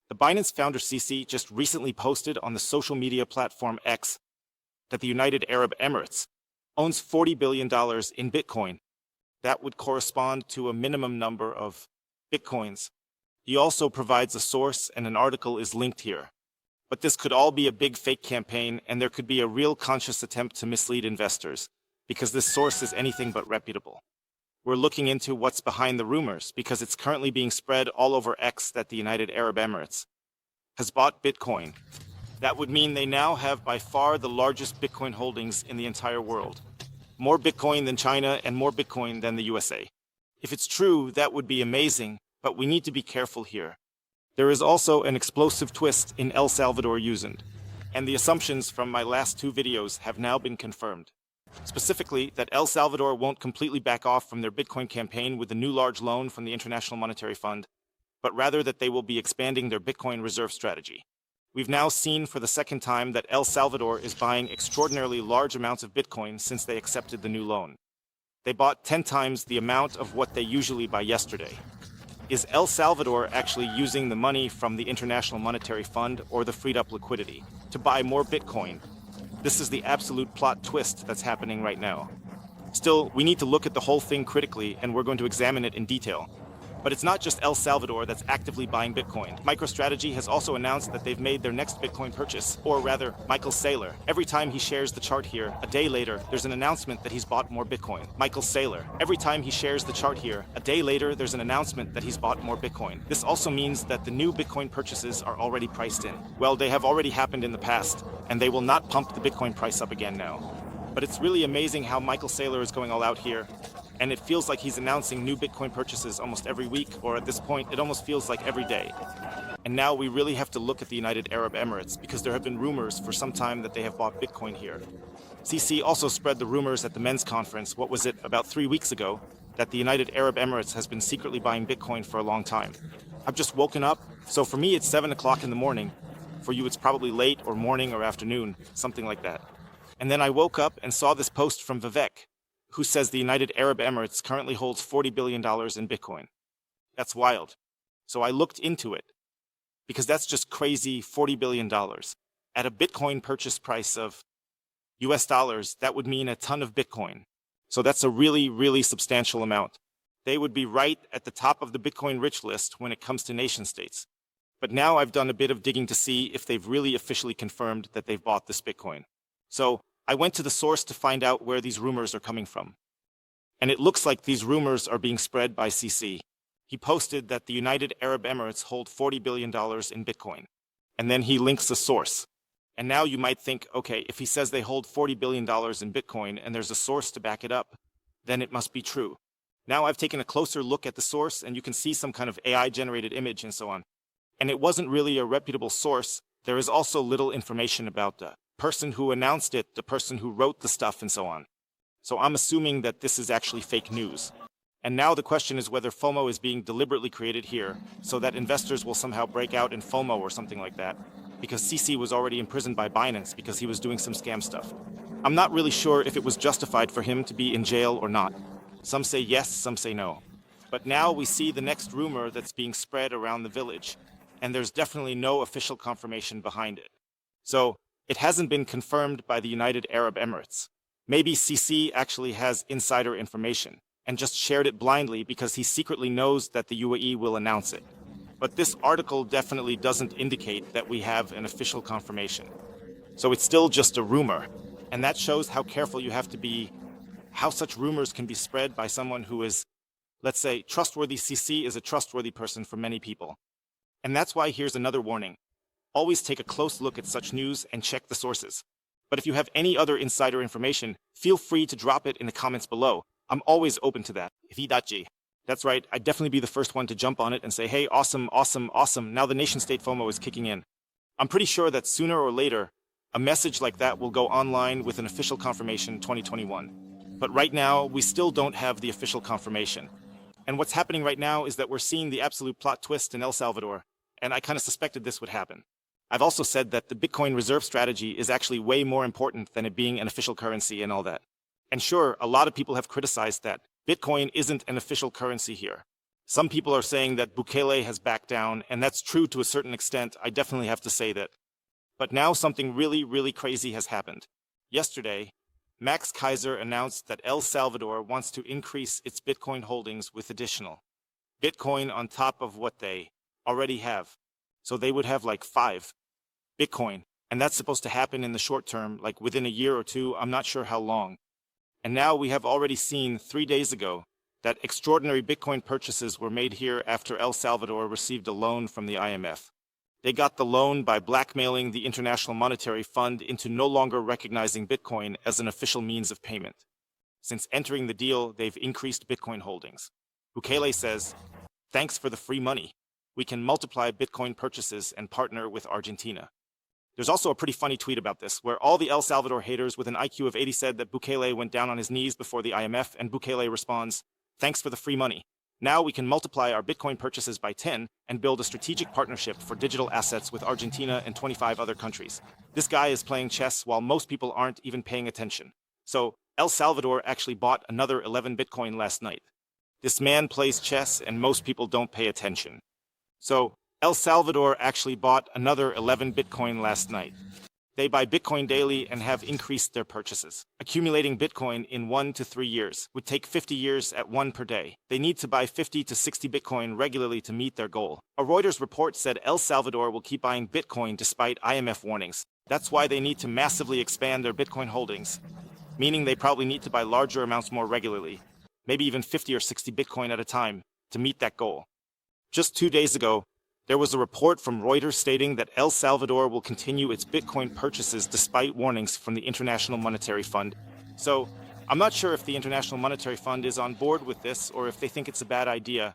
The Binance founder Sisi just recently posted on the social media platform X that the United Arab Emirates owns $40 billion in Bitcoin. That would correspond to a minimum number of Bitcoins. He also provides a source, and an article is linked here. But this could all be a big fake campaign, and there could be a real conscious attempt to mislead investors, because this source is anything but reputable. We're looking into what's behind the rumors, because it's currently being spread all over X that the United Arab Emirates has bought Bitcoin. That would mean they now have by far the largest Bitcoin holdings in the entire world. More Bitcoin than China and more Bitcoin than the USA. If it's true, that would be amazing, but we need to be careful here. There is also an explosive twist in El Salvador used, and the assumptions from my last two videos have now been confirmed. Specifically, that El Salvador won't completely back off from their Bitcoin campaign with a new large loan from the International Monetary Fund, but rather that they will be expanding their Bitcoin reserve strategy. We've now seen for the second time that El Salvador is buying extraordinarily large amounts of Bitcoin since they accepted the new loan. They bought 10 times the amount of what they usually buy yesterday. Is El Salvador actually using the money from the International Monetary Fund or the freed up liquidity to buy more Bitcoin? This is the absolute plot twist that's happening right now. Still, we need to look at the whole thing critically, and we're going to examine it in detail. But it's not just El Salvador that's actively buying Bitcoin. MicroStrategy has also announced that they've made their next Bitcoin purchase, or rather, Saylor. Every time he shares the chart here, a day later, there's an announcement that he's bought more Bitcoin. Saylor. Every time he shares the chart here, a day later, there's an announcement that he's bought more Bitcoin. This also means that the new Bitcoin purchases are already priced in. Well, they have already happened in the past, and they will not pump the Bitcoin price up again now. But it's really amazing how Saylor is going all out here. And it feels like he's announcing new Bitcoin purchases almost every week, or at this point, it almost feels like every day. And now we really have to look at the United Arab Emirates, because there have been rumors for some time that they have bought Bitcoin here. CC also spread the rumors at the men's conference, what was it, about 3 weeks ago, that the United Arab Emirates has been secretly buying Bitcoin for a long time. I've just woken up, so for me it's 7 o'clock in the morning. For you it's probably late or morning or afternoon, something like that. And then I woke up and saw this post from Vivek, who says the United Arab Emirates currently holds $40 billion in Bitcoin. That's wild. So I looked into it, because that's just crazy $40 billion. At a Bitcoin purchase price of US dollars, that would mean a ton of Bitcoin. So that's a really, really substantial amount. They would be right at the top of the Bitcoin rich list when it comes to nation states. But now I've done a bit of digging to see if they've really officially confirmed that they've bought this Bitcoin. So I went to the source to find out where these rumors are coming from. And it looks like these rumors are being spread by CC. He posted that the United Arab Emirates hold $40 billion in Bitcoin. And then he links a source. And now you might think, okay, if he says they hold $40 billion in Bitcoin and there's a source to back it up, then it must be true. Now I've taken a closer look at the source, and you can see some kind of AI-generated image and so on. And it wasn't really a reputable source. There is also little information about the person who announced it, the person who wrote the stuff, and so on. So I'm assuming that this is actually fake news. And now the question is whether FOMO is being deliberately created here, so that investors will somehow break out in FOMO or something like that, because CC was already imprisoned by Binance because he was doing some scam stuff. I'm not really sure if it was justified for him to be in jail or not. Some say yes, some say no. But now we see the next rumor that's being spread around the village, and there's definitely no official confirmation behind it. So it hasn't been confirmed by the United Arab Emirates. Maybe CC actually has insider information and just shared it blindly because he secretly knows that the UAE will announce it. But this article definitely doesn't indicate that we have an official confirmation. So it's still just a rumor, and that shows how careful you have to be, how such rumors can be spread by someone who is, let's say, trustworthy. CC is a trustworthy person for many people. And that's why here's another warning. Always take a close look at such news and check the sources. But if you have any other insider information, feel free to drop it in the comments below. I'm always open to that. That's right, I'd definitely be the first one to jump on it and say, hey, awesome, awesome, awesome, now the nation-state FOMO is kicking in. I'm pretty sure that sooner or later, a message like that will go online with an official confirmation 2021. But right now, we still don't have the official confirmation. And what's happening right now is that we're seeing the absolute plot twist in El Salvador, and I kind of suspected this would happen. I've also said that the Bitcoin reserve strategy is actually way more important than it being an official currency and all that. And sure, a lot of people have criticized that Bitcoin isn't an official currency here. Some people are saying that Bukele has backed down, and that's true to a certain extent. I definitely have to say that. But now something really, really crazy has happened. Yesterday, Max Kaiser announced that El Salvador wants to increase its Bitcoin holdings with additional Bitcoin on top of what they already have. So they would have like 5 Bitcoin. And that's supposed to happen in the short term, like within a year or two, I'm not sure how long. And now we have already seen 3 days ago that extraordinary Bitcoin purchases were made here after El Salvador received a loan from the IMF. They got the loan by blackmailing the International Monetary Fund into no longer recognizing Bitcoin as an official means of payment. Since entering the deal, they've increased Bitcoin holdings. Bukele says, "Thanks for the free money. We can multiply Bitcoin purchases and partner with Argentina." There's also a pretty funny tweet about this, where all the El Salvador haters with an IQ of 80 said that Bukele went down on his knees before the IMF, and Bukele responds, "Thanks for the free money. Now we can multiply our Bitcoin purchases by 10 and build a strategic partnership for digital assets with Argentina and 25 other countries." This guy is playing chess while most people aren't even paying attention. So El Salvador actually bought another 11 Bitcoin last night. This man plays chess and most people don't pay attention. So El Salvador actually bought another 11 Bitcoin last night. They buy Bitcoin daily and have increased their purchases. Accumulating Bitcoin in 1 to 3 years would take 50 years at 1 per day. They need to buy 50 to 60 Bitcoin regularly to meet their goal. A Reuters report said El Salvador will keep buying Bitcoin despite IMF warnings. That's why they need to massively expand their Bitcoin holdings, meaning they probably need to buy larger amounts more regularly, maybe even 50 or 60 Bitcoin at a time, to meet that goal. Just 2 days ago, there was a report from Reuters stating that El Salvador will continue its Bitcoin purchases despite warnings from the International Monetary Fund. So, I'm not sure if the International Monetary Fund is on board with this or if they think it's a bad idea,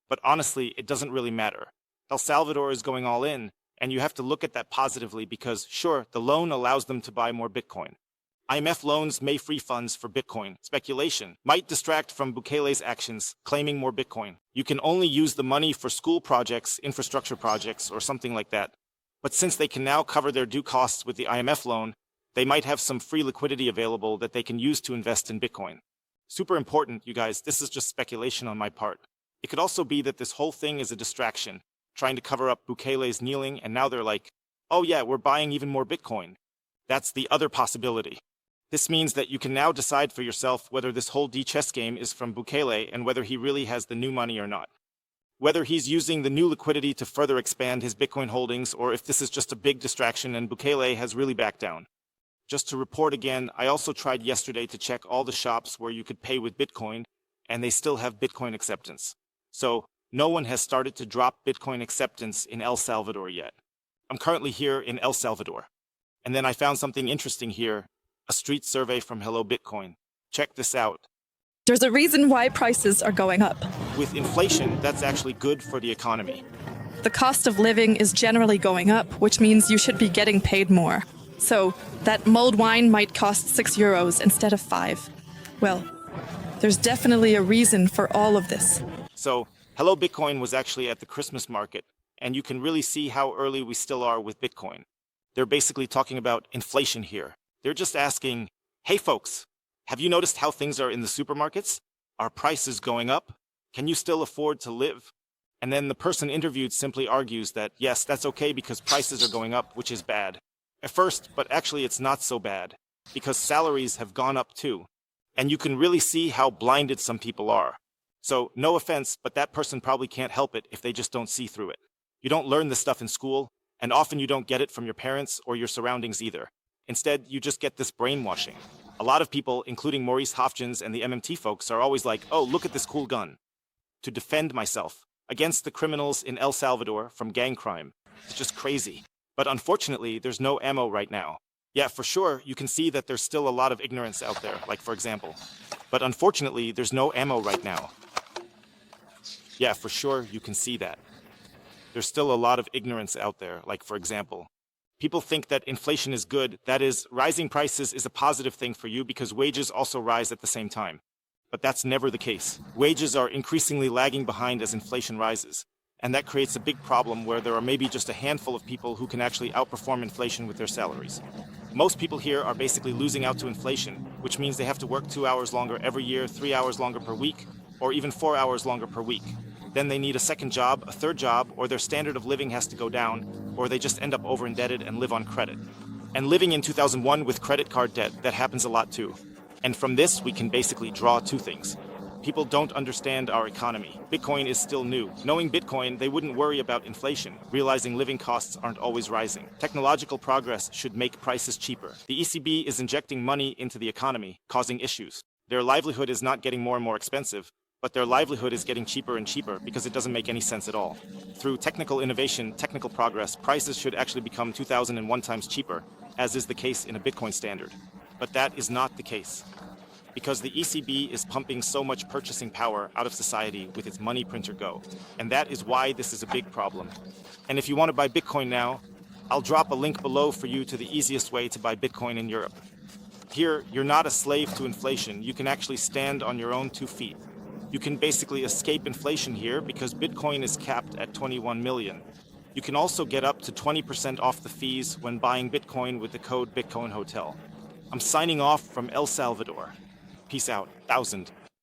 but honestly, it doesn't really matter. El Salvador is going all in, and you have to look at that positively because, sure, the loan allows them to buy more Bitcoin. IMF loans may free funds for Bitcoin. Speculation might distract from Bukele's actions, claiming more Bitcoin. You can only use the money for school projects, infrastructure projects, or something like that. But since they can now cover their due costs with the IMF loan, they might have some free liquidity available that they can use to invest in Bitcoin. Super important, you guys, this is just speculation on my part. It could also be that this whole thing is a distraction, trying to cover up Bukele's kneeling, and now they're like, "Oh yeah, we're buying even more Bitcoin." That's the other possibility. This means that you can now decide for yourself whether this whole chess game is from Bukele and whether he really has the new money or not. Whether he's using the new liquidity to further expand his Bitcoin holdings or if this is just a big distraction and Bukele has really backed down. Just to report again, I also tried yesterday to check all the shops where you could pay with Bitcoin, and they still have Bitcoin acceptance. So no one has started to drop Bitcoin acceptance in El Salvador yet. I'm currently here in El Salvador. And then I found something interesting here. A street survey from Hello Bitcoin. Check this out. There's a reason why prices are going up. With inflation, that's actually good for the economy. The cost of living is generally going up, which means you should be getting paid more. So that mulled wine might cost €6 instead of 5. Well, there's definitely a reason for all of this. So Hello Bitcoin was actually at the Christmas market, and you can really see how early we still are with Bitcoin. They're basically talking about inflation here. They're just asking, "Hey folks, have you noticed how things are in the supermarkets? Are prices going up? Can you still afford to live?" And then the person interviewed simply argues that, yes, that's okay because prices are going up, which is bad. At first, but actually it's not so bad, because salaries have gone up too. And you can really see how blinded some people are. So, no offense, but that person probably can't help it if they just don't see through it. You don't learn this stuff in school, and often you don't get it from your parents or your surroundings either. Instead, you just get this brainwashing. A lot of people, including Maurice Hofgens and the MMT folks, are always like, "Oh, look at this cool gun." To defend myself against the criminals in El Salvador from gang crime. It's just crazy. But unfortunately, there's no ammo right now. Yeah, for sure, you can see that there's still a lot of ignorance out there, like for example. But unfortunately, there's no ammo right now. Yeah, for sure, you can see that. There's still a lot of ignorance out there, like for example. People think that inflation is good, that is, rising prices is a positive thing for you because wages also rise at the same time. But that's never the case. Wages are increasingly lagging behind as inflation rises. And that creates a big problem where there are maybe just a handful of people who can actually outperform inflation with their salaries. Most people here are basically losing out to inflation, which means they have to work 2 hours longer every year, 3 hours longer per week, or even 4 hours longer per week. Then they need a second job, a third job, or their standard of living has to go down, or they just end up over-indebted and live on credit. And living in 2001 with credit card debt, that happens a lot too. And from this, we can basically draw two things. People don't understand our economy. Bitcoin is still new. Knowing Bitcoin, they wouldn't worry about inflation, realizing living costs aren't always rising. Technological progress should make prices cheaper. The ECB is injecting money into the economy, causing issues. Their livelihood is not getting more and more expensive, but their livelihood is getting cheaper and cheaper because it doesn't make any sense at all. Through technical innovation, technical progress, prices should actually become 2001 times cheaper, as is the case in a Bitcoin standard. But that is not the case, because the ECB is pumping so much purchasing power out of society with its money printer Go. And that is why this is a big problem. And if you want to buy Bitcoin now, I'll drop a link below for you to the easiest way to buy Bitcoin in Europe. Here, you're not a slave to inflation. You can actually stand on your own 2 feet. You can basically escape inflation here because Bitcoin is capped at 21 million. You can also get up to 20% off the fees when buying Bitcoin with the code bitcoinhotel. I'm signing off from El Salvador. Peace out. 1000.